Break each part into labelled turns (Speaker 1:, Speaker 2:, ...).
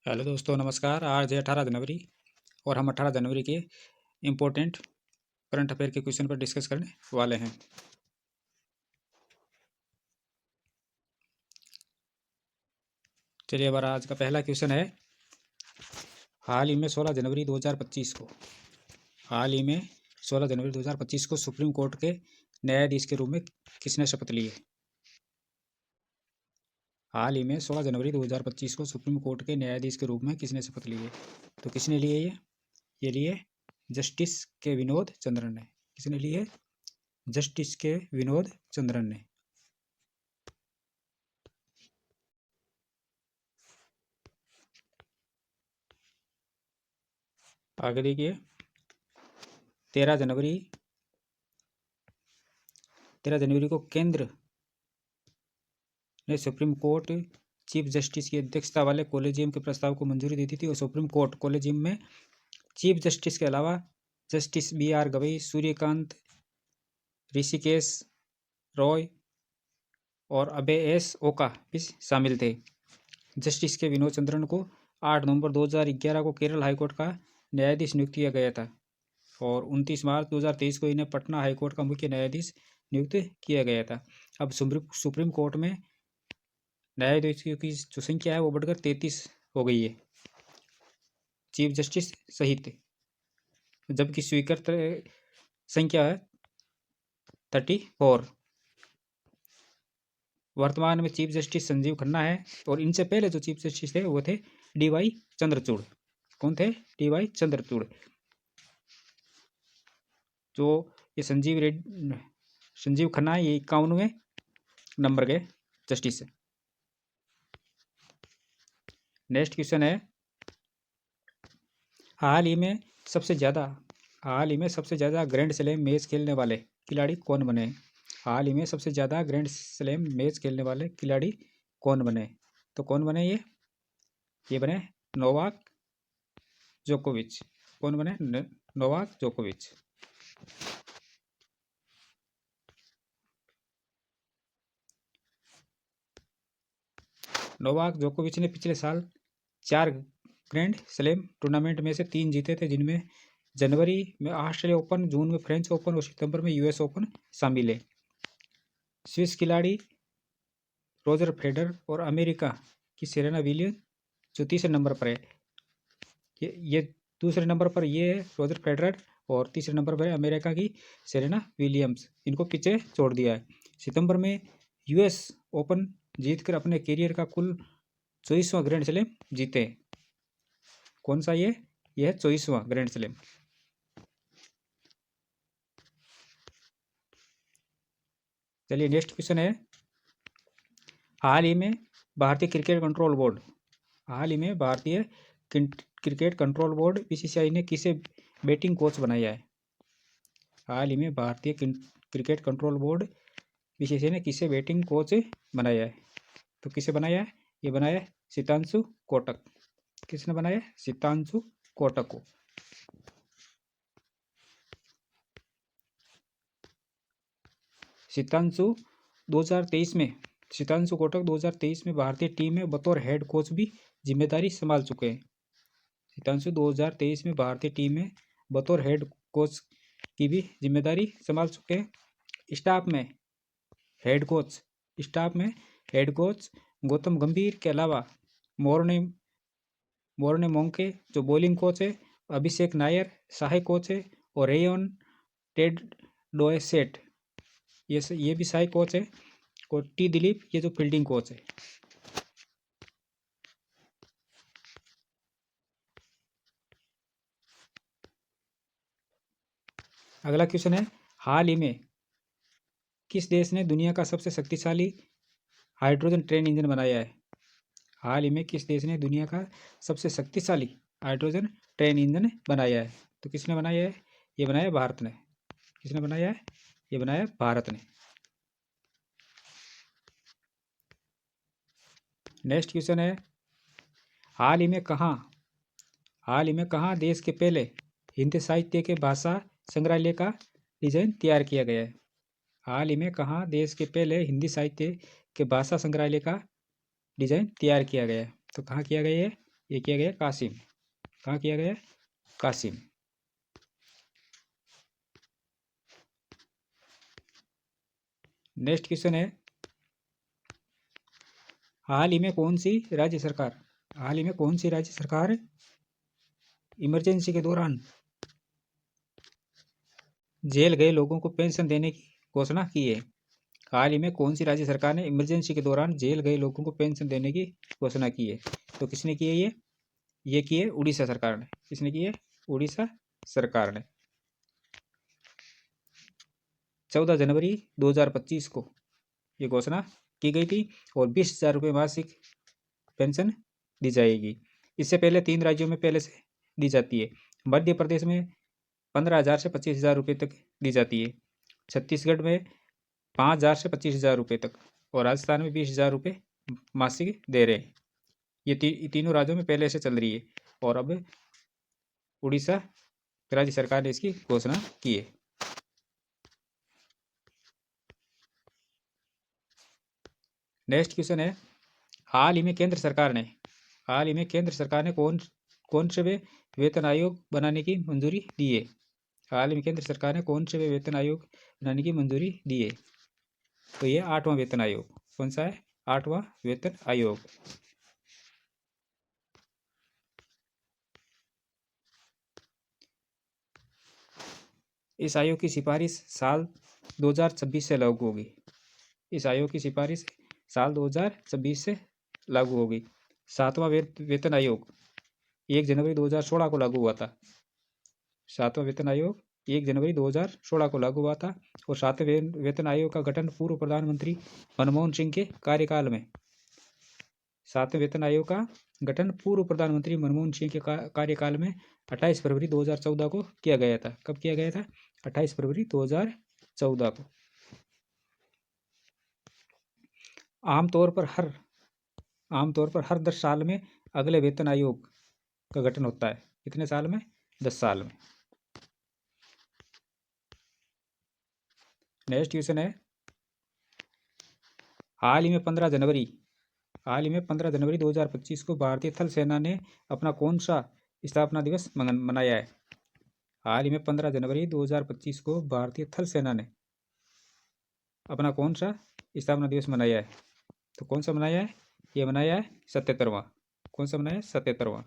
Speaker 1: Hello दोस्तों, नमस्कार। आज है 18 जनवरी और हम 18 जनवरी के इम्पोर्टेंट करंट अफेयर के क्वेश्चन पर डिस्कस करने वाले हैं। चलिए, हमारा आज का पहला क्वेश्चन है, हाल ही में 16 जनवरी 2025 को हाल ही में 16 जनवरी 2025 को सुप्रीम कोर्ट के न्यायाधीश के रूप में किसने शपथ ली है? हाल ही में 16 जनवरी 2025 को सुप्रीम कोर्ट के न्यायाधीश के रूप में किसने शपथ ली है? तो किसने ली है ये लिए जस्टिस के विनोद चंद्रन ने। किसने ली है? जस्टिस के विनोद चंद्रन ने। आगे देखिए, 13 जनवरी को केंद्र ने सुप्रीम कोर्ट चीफ जस्टिस की अध्यक्षता वाले कॉलेजियम के प्रस्ताव को मंजूरी दी थी और सुप्रीम कोर्ट कॉलेजियम में चीफ जस्टिस के अलावा जस्टिस BR गवई, सूर्यकांत, ऋषिकेश रॉय और अभय S ओका भी शामिल थे। जस्टिस के विनोद चंद्रन को 8 नवंबर 2011 को केरल हाईकोर्ट का न्यायाधीश नियुक्त किया गया था और 29 मार्च 2023 को इन्हें पटना हाईकोर्ट का मुख्य न्यायाधीश नियुक्त किया गया था। अब सुप्रीम कोर्ट में न्यायाधीशों की जो संख्या है वो बढ़कर 33 हो गई है, चीफ जस्टिस सहित, जबकि स्वीकृत संख्या है 34। वर्तमान में चीफ जस्टिस संजीव खन्ना है और इनसे पहले जो चीफ जस्टिस थे वो थे DY चंद्रचूड़। कौन थे? DY चंद्रचूड़। जो ये संजीव खन्ना है, ये 51वें नंबर के जस्टिस है। नेक्स्ट क्वेश्चन है, हाल ही में सबसे ज़्यादा ग्रैंड स्लैम मैच खेलने वाले खिलाड़ी कौन बने? हाल ही में सबसे ज़्यादा ग्रैंड स्लैम मैच खेलने वाले खिलाड़ी कौन बने? तो कौन बने ये बने नोवाक जोकोविच। कौन बने? नोवाक जोकोविच। नोवाक जोकोविच ने पिछले साल 4 ग्रैंड स्लैम टूर्नामेंट में से 3 जीते थे, जिनमें जनवरी में ऑस्ट्रेलिया ओपन, जून में फ्रेंच ओपन और सितंबर में US ओपन शामिल है। स्विस खिलाड़ी रोजर फेडरर और अमेरिका की सेरेना विलियम्स जो तीसरे नंबर पर है, ये दूसरे नंबर पर ये है रोजर फेडरर और तीसरे नंबर पर है अमेरिका की सेरेना विलियम्स। इनको पीछे छोड़ दिया है। सितंबर में US ओपन जीतकर अपने करियर का कुल 24वां ग्रैंड स्लैम जीते। कौन सा ये है 24वां ग्रैंड स्लैम। चलिए, नेक्स्ट क्वेश्चन है, हाल ही में भारतीय क्रिकेट कंट्रोल बोर्ड BCCI ने किसे बैटिंग कोच बनाया है? हाल ही में भारतीय क्रिकेट कंट्रोल बोर्ड BCCI ने किसे बैटिंग कोच बनाया है? तो किसे बनाया है? ये बनाया है सितांशु कोटक। किसने बनाया? सितांशु कोटक को। सितांशु कोटक 2023 में भारतीय टीम में बतौर हेड कोच भी जिम्मेदारी संभाल चुके हैं। सितांशु 2023 में भारतीय टीम में बतौर हेड कोच की भी जिम्मेदारी संभाल चुके हैं। स्टाफ में हेड कोच गौतम गंभीर के अलावा मोरने मोंके जो बॉलिंग कोच है, अभिषेक नायर सहायक कोच है और रेयन टेडोसेट ये भी सहायक कोच है और T दिलीप ये जो फील्डिंग कोच है। अगला क्वेश्चन है, हाल ही में किस देश ने दुनिया का सबसे शक्तिशाली हाइड्रोजन ट्रेन इंजन बनाया है? हाल ही में किस देश ने दुनिया का सबसे शक्तिशाली हाइड्रोजन ट्रेन इंजन बनाया है? तो किसने बनाया है? ये बनाया भारत ने। किसने बनाया है? ये बनाया भारत ने। नेक्स्ट क्वेश्चन है, हाल ही में कहाँ देश के पहले हिंदी साहित्य के भाषा संग्रहालय का डिजाइन तैयार किया गया है? हाल ही में कहाँ देश के पहले हिंदी साहित्य के भाषा संग्रहालय का डिजाइन तैयार किया गया है? तो कहाँ किया गया है? ये किया गया कासिम। कहाँ किया गया? कासिम। नेक्स्ट क्वेश्चन है, हाल ही में कौन सी राज्य सरकार इमरजेंसी के दौरान जेल गए लोगों को पेंशन देने की घोषणा की है? हाल ही में कौन सी राज्य सरकार ने इमरजेंसी के दौरान जेल गए लोगों को पेंशन देने की घोषणा की है? तो किसने की है ये की है उड़ीसा सरकार ने। किसने की है? उड़ीसा सरकार ने। 14 जनवरी 2025 को ये घोषणा की गई थी और 20,000 रुपये मासिक पेंशन दी जाएगी। इससे पहले 3 राज्यों में पहले से दी जाती है। मध्य प्रदेश में 15,000 से 25,000 रुपये तक दी जाती है। छत्तीसगढ़ में 5,000 से 25,000 रुपये तक और राजस्थान में 20,000 रुपये मासिक दे रहे हैं। ये तीनों राज्यों में पहले से चल रही है और अब उड़ीसा राज्य सरकार ने इसकी घोषणा की है। नेक्स्ट क्वेश्चन है, हाल ही में केंद्र सरकार ने कौन से वेतन आयोग बनाने की मंजूरी दी है? हाल ही में केंद्र सरकार ने कौन से वेतन आयोग बनाने की मंजूरी दी है? तो ये 8वां वेतन आयोग। कौन सा है? 8वां वेतन आयोग। इस आयोग की सिफारिश साल 2026 से लागू होगी। इस आयोग की सिफारिश साल 2026 से लागू होगी। 7वां वेतन आयोग 1 जनवरी 2016 को लागू हुआ था। 7वां वेतन आयोग 1 जनवरी 2016 को लागू हुआ था और 7वें वेतन आयोग का गठन पूर्व प्रधानमंत्री मनमोहन सिंह के कार्यकाल में 7वें वेतन आयोग का गठन पूर्व प्रधानमंत्री मनमोहन सिंह के कार्यकाल में 28 फरवरी 2014 को किया गया था। कब किया गया था? 28 फरवरी 2014 को। आमतौर पर हर 10 साल में अगले वेतन आयोग का गठन होता है। कितने साल में? 10 साल में। नेक्स्ट क्वेश्चन है, हाल ही में 15 जनवरी 2025 को भारतीय थल सेना ने अपना कौन सा स्थापना दिवस मनाया है? हाल ही में 15 जनवरी 2025 को भारतीय थल सेना ने अपना कौन सा स्थापना दिवस मनाया है? तो कौन सा मनाया है? ये मनाया है 77वां। कौन सा मनाया है? 77वां।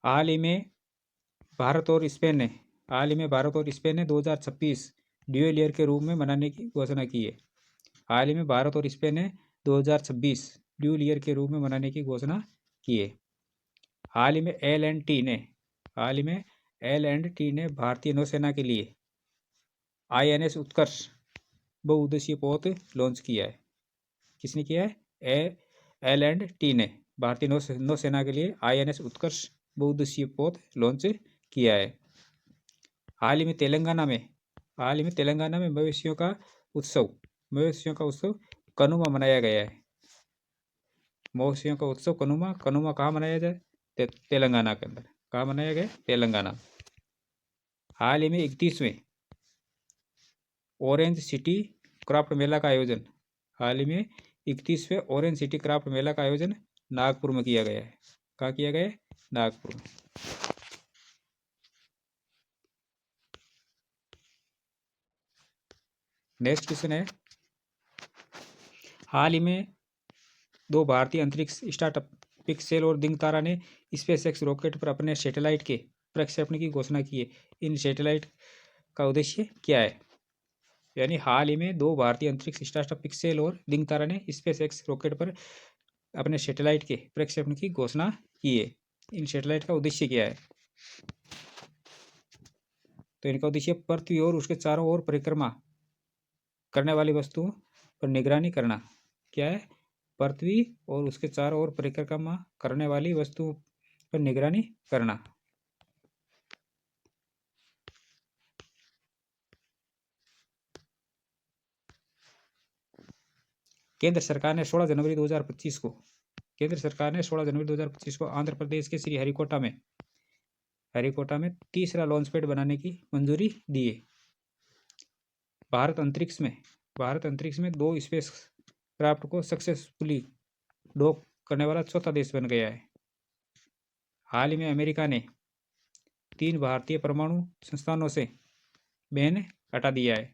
Speaker 1: हाल ही में भारत और स्पेन ने 2026 ड्यूअल ईयर के रूप में मनाने की घोषणा की है। हाल ही में भारत और स्पेन ने 2026 ड्यूअल ईयर के रूप में मनाने की घोषणा की है। हाल ही में L&T ने भारतीय नौसेना के लिए INS उत्कर्ष बहुउद्देशीय पोत लॉन्च किया है। किसने किया है? L&T ने भारतीय नौसेना के लिए INS उत्कर्ष बहुउद्देशीय पोत लॉन्च किया है। हाल ही में तेलंगाना में मवेशियों का उत्सव कनुमा मनाया गया है। मवेशियों का उत्सव कनुमा कहाँ मनाया जाए? तेलंगाना के अंदर। कहाँ मनाया गया? तेलंगाना। हाल ही में 31वें ऑरेंज सिटी क्राफ्ट मेला का आयोजन 31वें ऑरेंज सिटी क्राफ्ट मेला का आयोजन नागपुर में किया गया है। कहाँ किया गया है? नागपुर में। नेक्स्ट क्वेश्चन है, हाल ही में 2 भारतीय अंतरिक्ष स्टार्टअप पिक्सेल और दिगंतरा ने स्पेसएक्स रॉकेट पर अपने सैटेलाइट के प्रक्षेपण की घोषणा की है। इन सैटेलाइट का उद्देश्य क्या है? यानी हाल ही में 2 भारतीय अंतरिक्ष स्टार्टअप पिक्सेल और दिगंतरा ने स्पेसएक्स रॉकेट पर अपने सैटेलाइट के प्रक्षेपण की घोषणा की है। इन सैटेलाइट का उद्देश्य क्या है? तो इनका उद्देश्य पृथ्वी और उसके चारों ओर परिक्रमा करने वाली वस्तुओं पर निगरानी करना। क्या है? पृथ्वी और उसके चारों ओर परिक्रमा करने वाली वस्तुओं पर निगरानी करना। केंद्र सरकार ने 16 जनवरी 2025 को आंध्र प्रदेश के श्री हरिकोटा में तीसरा लॉन्च पैड बनाने की मंजूरी दी है। भारत अंतरिक्ष में 2 स्पेस क्राफ्ट को सक्सेसफुली डॉक करने वाला चौथा देश बन गया है। हाल ही में अमेरिका ने 3 भारतीय परमाणु संस्थानों से बैन हटा दिया है।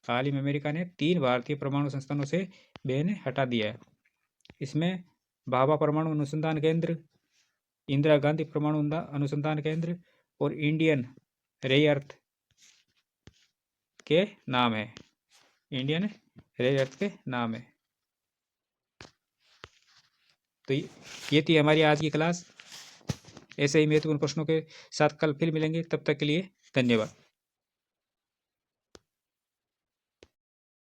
Speaker 1: हाल ही में अमेरिका ने 3 भारतीय परमाणु संस्थानों से बैन हटा दिया है। इसमें भाभा परमाणु अनुसंधान केंद्र, इंदिरा गांधी परमाणु अनुसंधान केंद्र और इंडियन रेयर अर्थ के नाम है। इंडियन रेयर अर्थ के नाम है। तो ये थी हमारी आज की क्लास। ऐसे ही महत्वपूर्ण प्रश्नों के साथ कल फिर मिलेंगे। तब तक के लिए धन्यवाद।